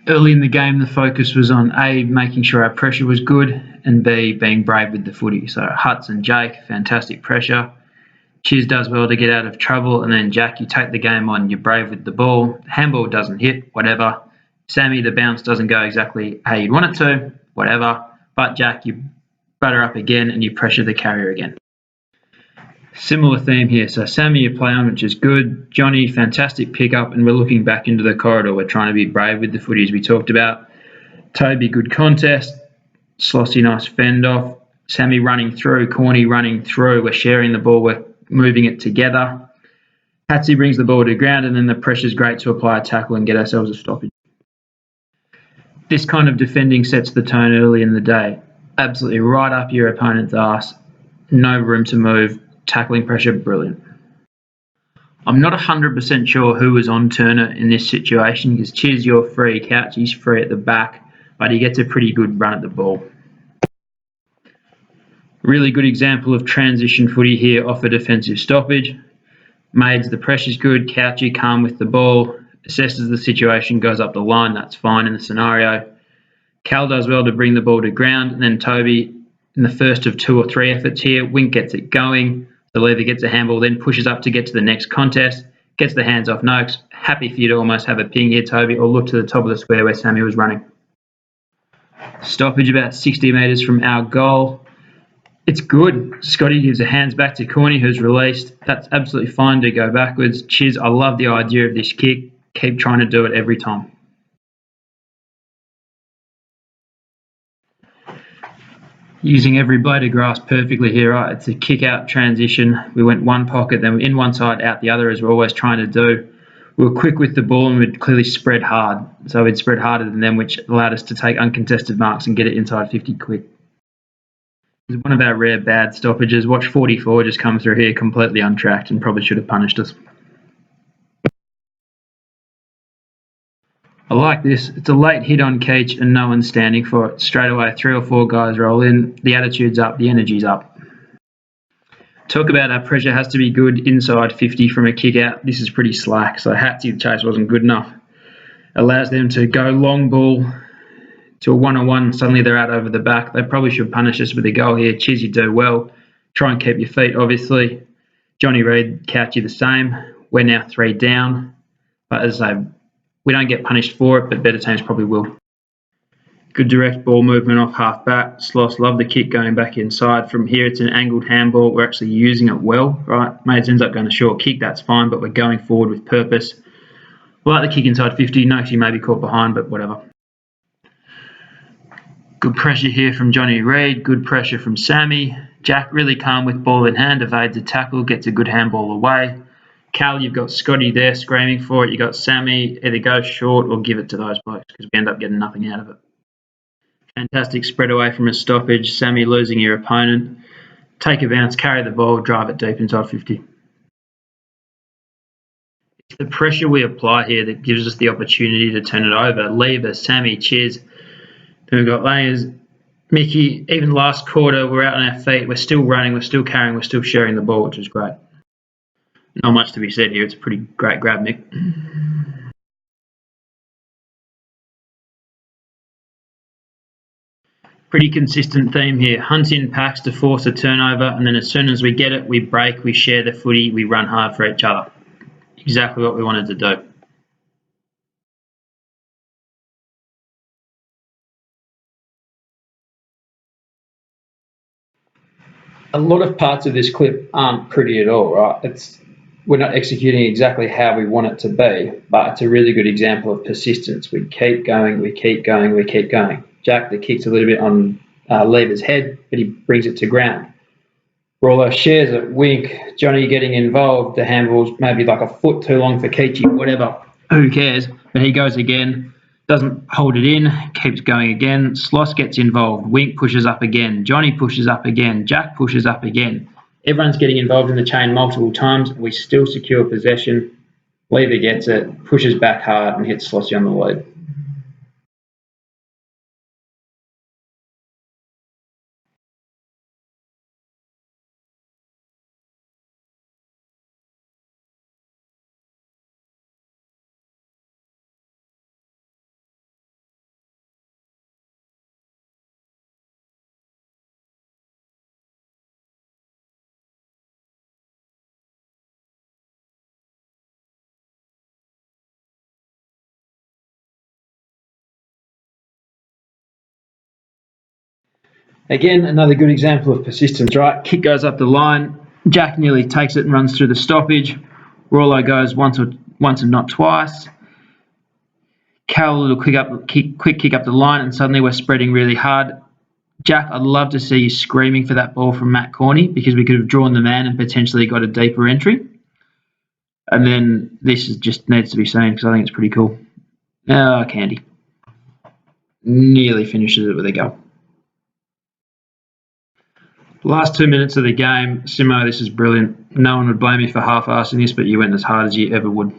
Early in the game, the focus was on A, making sure our pressure was good, and B, being brave with the footy. So Hutz and Jake, fantastic pressure. Chiz does well to get out of trouble, and then Jack, you take the game on, you're brave with the ball. The handball doesn't hit, whatever. Sammy, the bounce doesn't go exactly how you'd want it to, whatever. But Jack, you butter up again and you pressure the carrier again. Similar theme here. So Sammy, you play on, which is good. Johnny, fantastic pickup, and we're looking back into the corridor. We're trying to be brave with the footy, as we talked about. Toby, good contest. Slossy, nice fend off. Sammy running through. Corny running through. We're sharing the ball. We're moving it together. Hatsy brings the ball to ground, and then the pressure's great to apply a tackle and get ourselves a stoppage. This kind of defending sets the tone early in the day. Absolutely right up your opponent's arse. No room to move. Tackling pressure, brilliant. I'm not 100% sure who was on Turner in this situation because Chiz, you're free, Couchy's free at the back, but he gets a pretty good run at the ball. Really good example of transition footy here off a defensive stoppage. Maids, the pressure's good. Couchy, calm with the ball, assesses the situation, goes up the line. That's fine in the scenario. Cal does well to bring the ball to ground, and then Toby, in the first of 2 or 3 efforts here, Wink gets it going. The lever gets a handball, then pushes up to get to the next contest, gets the hands off Noakes. Happy for you to almost have a ping here, Toby, or look to the top of the square where Sammy was running. Stoppage about 60 metres from our goal. It's good. Scotty gives the hands back to Corny, who's released. That's absolutely fine to go backwards. Chiz, I love the idea of this kick. Keep trying to do it every time. Using every blade of grass perfectly here, right? It's a kick-out transition. We went one pocket, then in one side, out the other, as we're always trying to do. We were quick with the ball and we'd clearly spread hard. So we'd spread harder than them, which allowed us to take uncontested marks and get it inside 50 quick. It was one of our rare bad stoppages. Watch 44 just come through here completely untracked and probably should have punished us. I like this. It's a late hit on Keach and no one's standing for it. Straight away, 3 or 4 guys roll in. The attitude's up. The energy's up. Talk about our pressure has to be good inside 50 from a kick out. This is pretty slack. So Hatsy, the chase wasn't good enough. Allows them to go long ball to a 1-on-1. Suddenly they're out over the back. They probably should punish us with a goal here. Chiz, you do well. Try and keep your feet, obviously. Johnny Reid, Couchy the same. We're now 3 down. But as I say, we don't get punished for it, but better teams probably will. Good direct ball movement off half back. Sloss, love the kick going back inside. From here, it's an angled handball. We're actually using it well, right? Mates ends up going a short kick. That's fine, but we're going forward with purpose. We like the kick inside 50. No, actually maybe caught behind, but whatever. Good pressure here from Johnny Reid. Good pressure from Sammy. Jack really calm with ball in hand. Evades a tackle. Gets a good handball away. Cal, you've got Scotty there screaming for it. You've got Sammy, either go short or give it to those blokes because we end up getting nothing out of it. Fantastic spread away from a stoppage. Sammy losing your opponent. Take a bounce, carry the ball, drive it deep inside 50. It's the pressure we apply here that gives us the opportunity to turn it over. Lever, Sammy, Chiz. Then we've got Layers, Mickey. Even last quarter, we're out on our feet. We're still running, we're still carrying, we're still sharing the ball, which is great. Not much to be said here. It's a pretty great grab, Mick. Pretty consistent theme here. Hunt in packs to force a turnover, and then as soon as we get it, we break, we share the footy, we run hard for each other. Exactly what we wanted to do. A lot of parts of this clip aren't pretty at all, right? We're not executing exactly how we want it to be, but it's a really good example of persistence. We keep going, we keep going, we keep going. Jack, the kick's a little bit on Lever's head, but he brings it to ground. Roller shares it. Wink, Johnny getting involved. The handball's maybe like a foot too long for Keachy, whatever. Who cares? But he goes again, doesn't hold it in, keeps going again. Sloss gets involved. Wink pushes up again. Johnny pushes up again. Jack pushes up again. Everyone's getting involved in the chain multiple times. We still secure possession. Lever gets it, pushes back hard, and hits Slossy on the lead. Again, another good example of persistence, right? Kick goes up the line. Jack nearly takes it and runs through the stoppage. Rollo goes once and not twice. Carol, a little quick kick up the line, and suddenly we're spreading really hard. Jack, I'd love to see you screaming for that ball from Matt Corney, because we could have drawn the man and potentially got a deeper entry. And then this just needs to be seen because I think it's pretty cool. Candy. Nearly finishes it with a goal. Last 2 minutes of the game, Simo, this is brilliant. No one would blame you for half-assing this, but you went as hard as you ever would.